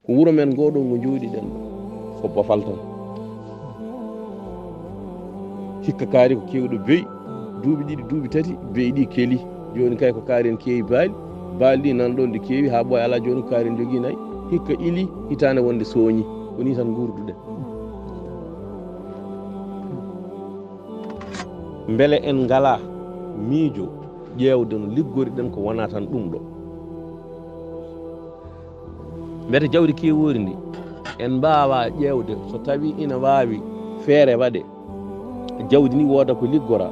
ko wuro men ngoɗo ngo jooɗiɗen ko bofal tan hikka kaari ko kewɗo beyi duuɓi ɗiɗi duuɓi tati beyi ɗi keeli joni kay ko kaari en keewi baali ɗi nan ɗon ɗi keewi ha ɓooy ala joni ko kaari en jogui nayyi hikka ili hitande wonde sooñi koni tan gurduɗen beele en ngala miijo ƴeewde no liggori ɗen ko wona tan ɗum ɗo mbete jawdi kewori ndi en mbawa ƴeewde so tawi ina wawi feere waɗe jawdi ni wooda ko liggora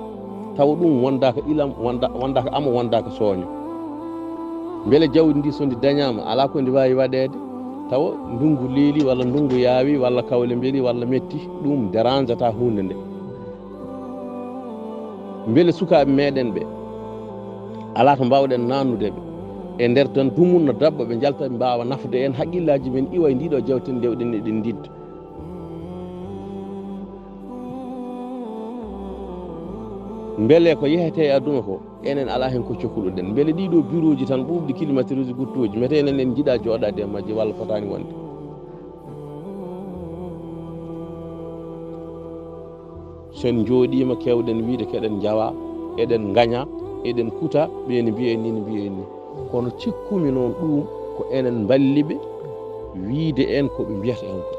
taw ɗum wondaka ilam wondaka amo wondaka sooño beele jawdi ndi so ndi dañama ala ko ndi wawi waɗede taw ndungu leeli walla ndungu yaawi walla kawle beeli walla metti ɗum dérange ata hunde nde beele sukaɓe meɗen ɓe ala to mbawɗen nannudeɓe e nder tan dumunno dabba ɓe jalta ɓe mbawa nafde en haqqillaji men iwa e ndiɗo jawten dewɗen eɗen didda beele ko yehete e aduna ko enen ala hen ko cohluɗen beele ɗiɗo bureau ji tan ɓuuɓɗi kilométre uji guttoji mete enen en jiiɗa jooɗade e majje walla fotani wonde sen jooɗima kewɗen wiide keɗen jawa eɗen gaña eɗen kuta ɓeni mbiye ni mbiye ni kono cikkumi noon ɗum ko enen balliɓe wiide en koɓe mbiyata en ko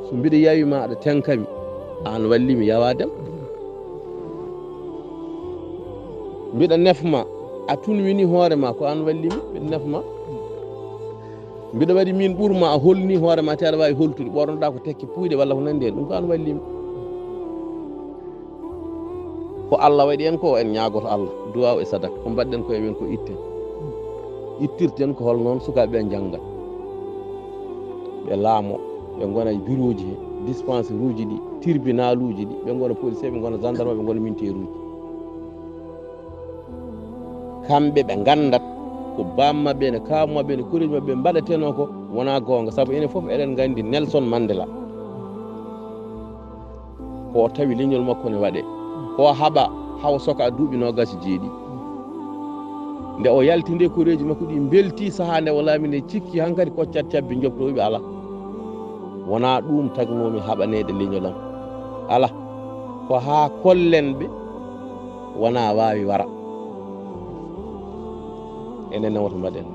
so mbiɗa yawima aɗa tenkami an wallimi yawadem mbiɗa nefma a tunwini hoorema ko an wallimi mbiɗa nefma mbiɗa waɗi min ɓurma a holni hoorema te aɗa wawi holtude ɓornoɗa ko tekke puyɗe walla ko nandi hen ɗum ko an wallimi ko Allah waɗi en ko en ñaagoto Allah duwaw e sadaka ko mbaɗɗen koye men ko itten ittirten ko hol noon sukaɓe jangga ɓe laamo ɓe gona e bureau ji he dispensaire uji ɗi tribunal uji ɗi ɓe gona policier ɓe gona gendarme ɓe gona militaire uji kamɓe ɓe gandat ko bammaɓe ne kawmaɓe ne koreji mabɓe mbaɗateno ko wona gonga saabu enen foof eɗen gandi Nelson Mandela ko tawi leñol makko ne waɗe ko haɓa hawa soka duuɓi nogas jeeɗi nde o yalti nde koreji makko ɗi belti saaha nde o laami nde cikki hankkadi koccat cabbi jobtoɓe ala wona ɗum tagnomi haɓanede leñolam ala ko ha kollen ɓe wona wawi wara enen woto mbaɗen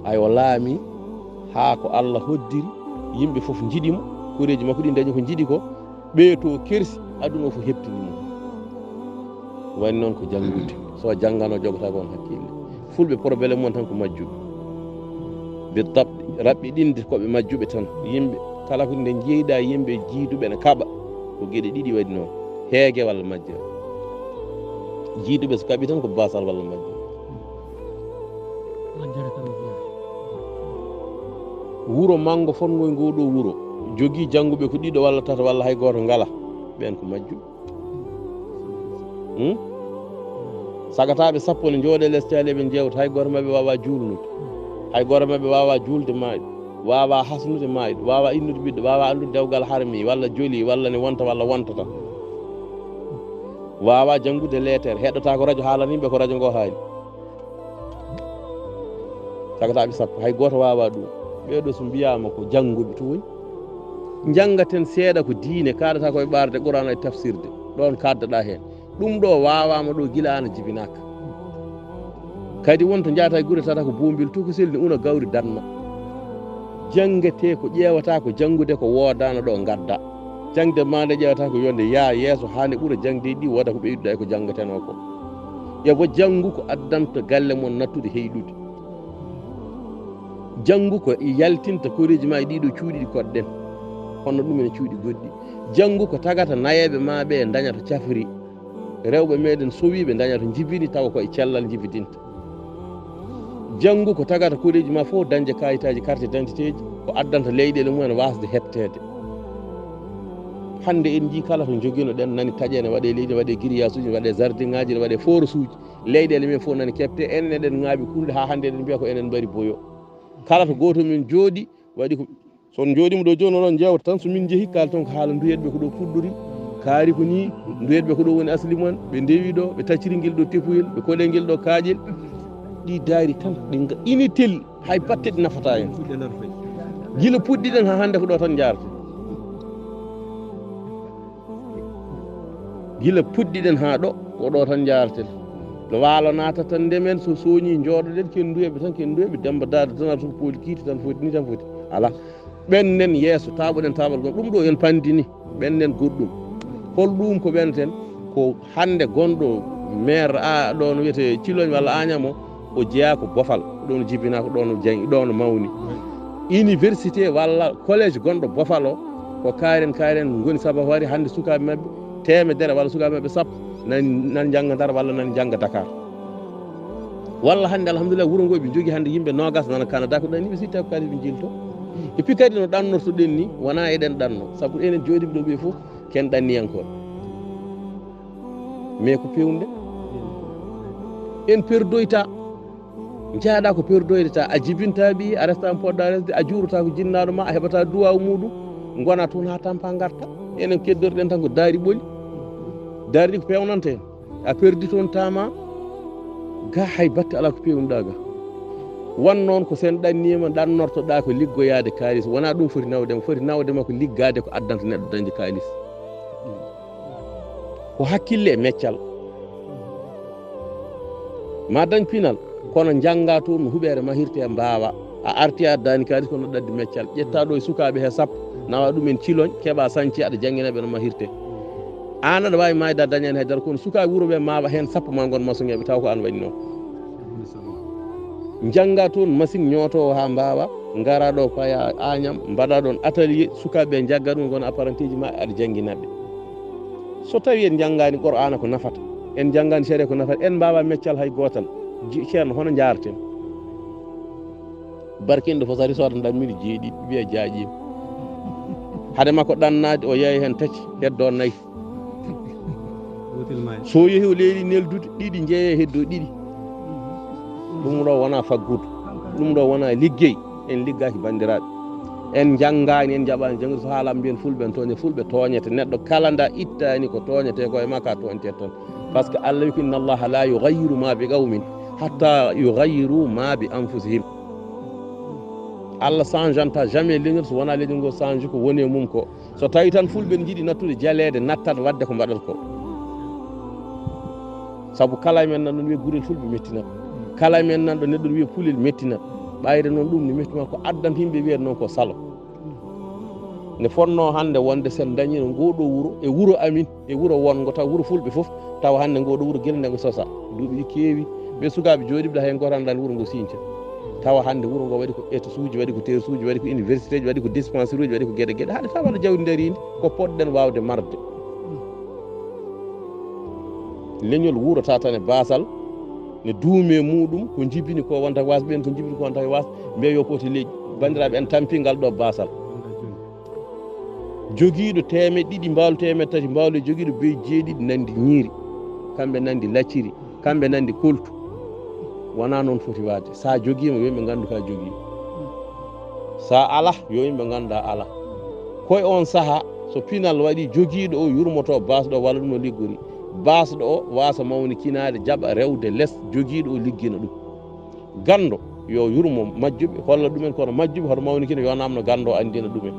ay o laami ha ko Allah hoddiri yimɓe foof jiɗimo koreji makko ɗi dañi ko jiiɗi ko ɓeeto kersi aduna o fo heptinimo wani noon ko janngude so janngano jogota kon hakkille fulɓe probléme mon tan ko majjuɓe ɓe dabɗe raɓɓiɗinde koɓe majjuɓe tan yimɓe kala ko nde jeyɗa yimɓe jiiduɓe ne kaɓa ko gueɗe ɗiɗi waɗi noon heege walla majjere jiiduɓe so kaɓi tan ko basal walla majjere wuro mango fongoy ngoɗo wuro jogui jangguɓe ko ɗiɗo walla tata walla hay goto ngala ɓen ko majjuɓe sagataɓe sappo ne jooɗe less caali ɓe jewta hay goto mabɓe wawa julnude hay goto mabɓe wawa julde maaɗi wawa hasnude maaɗi wawa innude ɓiɗɗo wawa andude dewgal harmi walla jooli walla ne wonta walla wontata wawa janggude lettere heɗota ko radio haalana yimɓe ko radio ngo haali sagataɓe sappo hay goto wawa ɗum ɓeɗo so mbiyama ko jangguɓe to woni jangaten seeɗa ko diine kaɗata koye ɓarde qur'ana e tafsirde ɗon kaddaɗa hen ɗum ɗo wawama ɗo guila an jibinaka kadi wonto jaata e guure tata ko bombil tukosel ne una gawri danma jangete ko ƴewata ko jangude ko wodano ɗo gadda jangde ma nde ƴewata ko yonde yaa yeeso hande ɓuura jangde ɗi woda ko ɓeyduɗa e ko jangateno ko yobo jangu ko addanta galle mon nattude heyɗude jangu ko yaltinta koreji ma e ɗiɗo cuuɗi ɗi koɗɗen honno ɗum ene cuuɗi goɗɗi jangu ko tagata nayeɓe ma ɓe dañata cafri rewɓe meɗen sowiɓe dañata jibini tawa koye cellal jibidinta jangu ko tagata koreji ma fof dañde kayitaji carte d'identité ji ko addanta leyɗele mumen wasde heɓtede hande en jii kala to joguino ɗen nani taƴe ne waɗe leydi ne waɗe grillage uji ne waɗe jardin ngaji ne waɗe force uji leyɗele men fof nani kebte enen eɗen ŋaaɓi kulde ha hande eɗen mbiya ko enen mbari boyo kala to goto min jooɗi waɗi ko son jooɗima ɗo joni oɗon jewta tan so min jeehi kala toon ko haala duyeɗɓe ko ɗo puɗɗori kaari ko ni duyeɗɓe ko ɗo woni asli mumen ɓe ndewi ɗo ɓe tacciri guel ɗo tepuyel ɓe koɗe guel ɗo kaaƴel ɗi daari tan ɗi inutile hay batte ɗi nafata en gila puɗɗiɗen ha hande ko ɗo tan jarate gila puɗɗiɗen ha ɗo ko ɗo tan jaraten no waalo naata tan ndemen so soñi jooɗoɗen ken duweɓe tan ken duweɓe demba dade tan aɗa pooli kiiti tan foti ni tan foti ala ɓennen yeeso taɓoɗen taɓal gon ɗum ɗo en pandini ɓennen goɗɗum hol ɗum ko ɓenten ko hande gonɗo maire a ɗo no wiyete Ciloñ walla Agname o jeeya ko Bofal ɗon jibina ko ɗon jangi ɗon mawni université walla collège gonɗo Bofal o ko karen goni Sabawari hande sukaɓe mabɓe temedere walla sukaɓe mabɓe sappo nan jangga Ndar walla nan jangga Dakar walla hande alhamdulillah wuuro ngo ɓe jogui hande yimɓe nogas nana Canada ko ɗani ɓe sitta ko kadi ɓe jilto e puis kadi no ɗannortoɗen ni wona eɗen ɗanno saabu enen jooɗiɓe ɗo ɓe foof ken ɗanniyankon mais ko pewnde en perdoyta jaaɗa ko perdoydeta a jibinta ɓi a resta poɗɗa resde a juurata ko jinnaɗo ma a heɓata duwaw muɗum gona toon ha tampa garta enen keddorɗen tan ko daari ɓoli daari ɗi ko pewnanta en a perdi toon tama ga hay batte ala ko pewnuɗa ga won noon ko sen ɗannima ɗannortoɗa ko liggoyade kalis wona ɗum foti nawdema foti nawdema ko liggade ko addanta neɗɗo dañde kalis ko hakkille e meccal ma dañ pinal kono jangga toon no huɓere ma hirte mbawa a arti a addani kalis kono ɗaddi meccal ƴetta ɗo e sukaɓe he sappo nawa ɗumen Ciloñ keɓa sanci aɗa jangguinaɓe no ma hirte an aɗa wawi mayda dañani haydara kono sukaɓe wuuro ɓe mawa hen sappo ma gon maçoŋeɓe taw ko an waɗi noon jangga toon machine ñootowo ha mbawa gara ɗo paya Agname mbaɗa ɗon atelier sukaɓe jagga ɗum gon apprenti ji ma aɗa jangguinaɓe so tawi en janggani Qur'ana ko nafata en janggani sere ko nafata en mbawa meccal hay gotal ceerno hono jarten barkinɗo fo sari sooda dammiri jeeɗiɗi wiya jaaƴima hade makko ɗannade o yeeya hen tati heddo nayyi so yeehi o leeli neldude ɗiɗi jeeye heddo ɗiɗi ɗum ɗo wona faggudu ɗum ɗo wona liggey en liggaki bandiraɓe en janggani en jaɓani janggude so haalam mbiyen fulɓe toñe fulɓe toñete neɗɗo kala nda ittani ko toñete koye ma ka toñete tan par ce que Allah wi ko inna allaha la yughayyiru ma bi qawmin hatta yughayyiru ma bi anfusihim Allah changeanta jamais leñol so wona leñol ngol change ko woni e mum ko so tawi tan fulɓe ne jiiɗi nattude jalede nattat wadde ko mbaɗata ko saabu kala men nan ɗon wiya gurel fulɓe mettinat kala men nan ɗo neɗɗo wiya pulel mettinat ɓayde noon ɗum ne mettima ko addanta yimɓe wiyata noon ko salo ne fonno hande wonde sen dañino ngoɗo wuuro e wuuro amin e wuuro wongo taw wuuro fulɓe foof taw hande ngoɗo wuuro guel nde ngo sosa duuɓi keewi ɓe sukaɓe jooɗiɓe hen goto andani wuuro ngo Sinthiou tawa hande wuuro ngo waɗi ko états uji waɗi ko terre uji waɗi ko université ji waɗi ko dispensaire uji waɗi ko gueɗe gueɗe haɗe tawa jawdi darindi ko poɗɗen wawde marde leñol wuurata tan e basal ne duume muɗum ko jibini ko wonta was ɓen ko jibini ko wonta was mbeyo poti leƴƴi bandiraɓe en tampingal ɗo basal joguiɗo temeɗɗe ɗiɗi mbawlu temeɗɗe tati mbawlu joguiɗo beyi jeeɗiɗi nandi ñiiri kamɓe nandi lacciri kamɓe nandi koltu wona noon foti wadde sa joguima yo yimɓe gandu ka joguima sa ala yo yimɓe ganda ala koye on saaha so pinal waɗi joguiɗo o yurmoto basɗo o walla ɗum o liggori basɗo o wasa mawni kinade jaɓa rewde less joguiɗo o liggina ɗum gando yo yurmo majjuɓe holla ɗumen kono majjuɓe hoto mawni kina yo namno gando andina ɗumen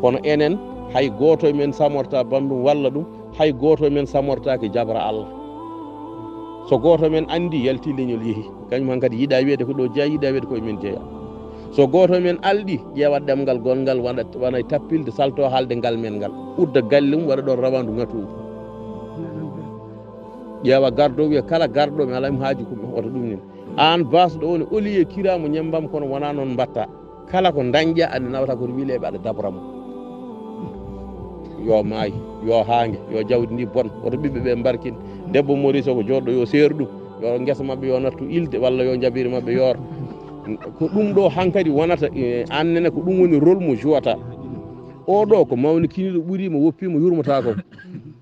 kono enen hay goto men samorta bandum walla ɗum hay goto men samortaki jabra Allah so goto men andi yalti leñol yeehi kañum hankadi yiiɗa wiide ko ɗo jeeya yiiɗa wiide koye men jeeya so goto men alɗi ƴeewat ɗemgal gongal wona tappilde salto haalde ngal men ngal udda galle mum waɗa ɗon rawandu ngatuɗo ƴeewa gardo wiya kala garɗo mi alami haaji ko oto ɗum nin an basɗo o ne oliye kiramo ñembam kono wona noon mbatta kala ko dañƴa ande nawata koto wiileɓe aɗa dabramo yo maayi yo haange yo jawdi ndi bon oto ɓiɓɓe ɓe mbarkin debbo Maurice ko joɗɗo yo seeru ɗum yo guesa mabɓe yo nattu ilde walla yo jabiri mabɓe yoora ko ɗum ɗo hankkadi wonata annene ko ɗum woni rôle mo jouata oɗo ko mawni kiniɗo ɓuurimo woppimo yurmota ko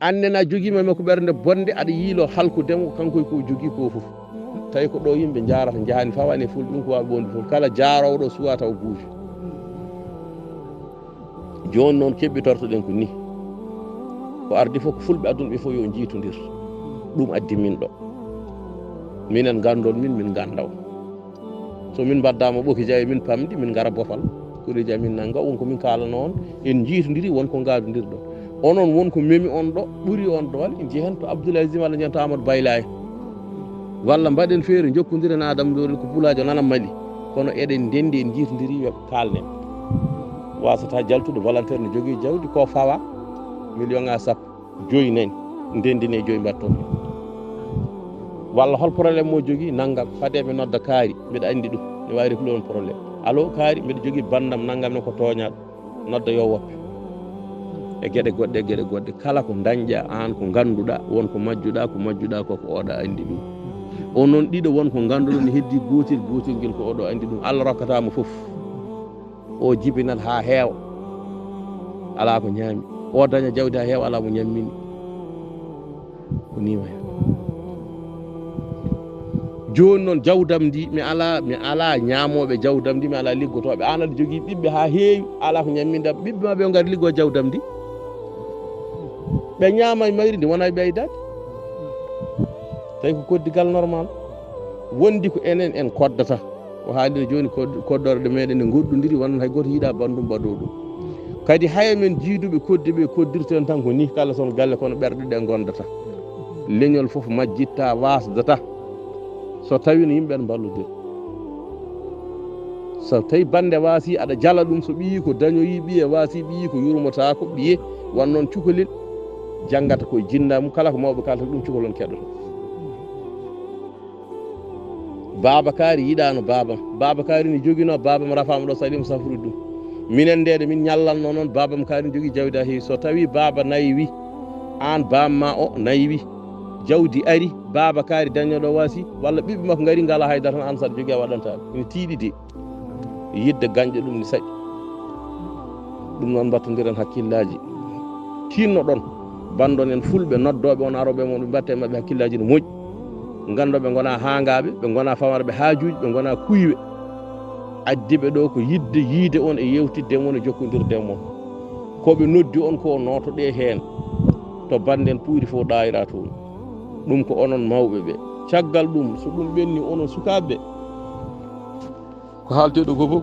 annena joguima makko ɓernde bonde aɗa yiilo halkudemo kankoy ko jogui ko foof tawi ko ɗo yimɓe jarata jahani fawane fulɓe ɗum ko wawi bonde foof kala jarowɗo suwa taw guufi joni noon keɓɓitortoɗen ko ni ko ardi fof ko fulɓe aduna ɓe fof yo jiitodir ɗum addi min ɗo minen gandon min gandaw so min baddama ɓoki jawi min pamdi min gara bofal koreji amin nanga wonko min kalano on en jiitodiri wonko gadodirɗo onon wonko memi on ɗo ɓuuri on doole en jehen to Abdoulaye Zim walla jenta Amadou Baylaye walla mbaɗen feere jokkodiren Adama Dori ko Pulajo nana Mali kono eɗen dendi en jiitodiri yoɓe kalnen wasata jaltude volontaire ne jogui jawdi ko fawa million ŋa sappo joyi nani ndendine joyi mbatton walla hol probléme mo jogui naggam fadeɓe nodda kaari mbiɗa andi ɗum ne wawi reflude on probléme allo kaari mbiɗa jogui bandam naggam ne ko toñaɗo nodda yo woppe e gueɗe goɗɗe kala ko dañƴa an ko ganduɗa wonko majjuɗa koko oɗa andi ɗum on noon ɗiɗo wonko ganduɗa ne heddi gotel guel ko oɗo andi ɗum Allah rokkatamo foof o jibinat ha heewa ala ko ñaami o daña jawdi ha heewa ala mo ñammini ko ni way joni noon jawdam ndi mi ala ñaamoɓe jawdam ndi mi ala liggotoɓe an aɗa jogui ɓiɓɓe ha heewi ala ko ñammindam ɓiɓɓe ma ɓe gari liggo jawdam ndi ɓe ñaama mayri ndi wona ɓeydade tawi ko koddigal normal wondi ko enen en koddata o haalino joni koddorɗe meɗen ne goɗɗodiri wonno hay goto yiiɗa bandum mbaɗo ɗum kadi hay men jiiduɓe koddiɓe koddirten tan ko ni kala son galle kono ɓerɗe ɗe gondata leñol foof majjitta wasdata so tawi no yimɓe balludir so tawi bande waasi aɗa jala ɗum so ɓiyi ko dañoyi ɓiye waasi ɓiyi ko yurmotako ɓiye wan noon cukalel janggata koye jinnamum kala ko mawɓe kalata ɗum cukalon keɗoto Babakary yiɗano babam Babakary ne joguino babam rafama ɗo saɗimo safrude ɗum minen ndede min ñallanno noon babam kaari jogui jawdi ha heewi so tawi baba naywi an bamma o naywi jawdi ari Babakary dañoɗo waasi walla ɓiɓɓe makko gari ngala haydara tan an saɗa jogui a waɗantaɓe ene tiiɗi de yidde gañƴe ɗum ne saɗi ɗum noon battodiren hakkillaji tinno ɗon bandon en fulɓe noddoɓe on aroɓe mon ɓe mbatte mabɓe hakkillaji no moƴƴi ganduɓe gona hangaɓe ɓe gona famarɓe haajuji ɓe gona kuyɓe addiɓe ɗo ko yiide on e yewtidde mon e jokkodirde mon koɓe noddi on ko notoɗe hen to banden puuri fo ɗayira toon ɗum ko onon mawɓe ɓe caggal ɗum so ɗum ɓenni onon sukaɓe ko haalteɗo ko fof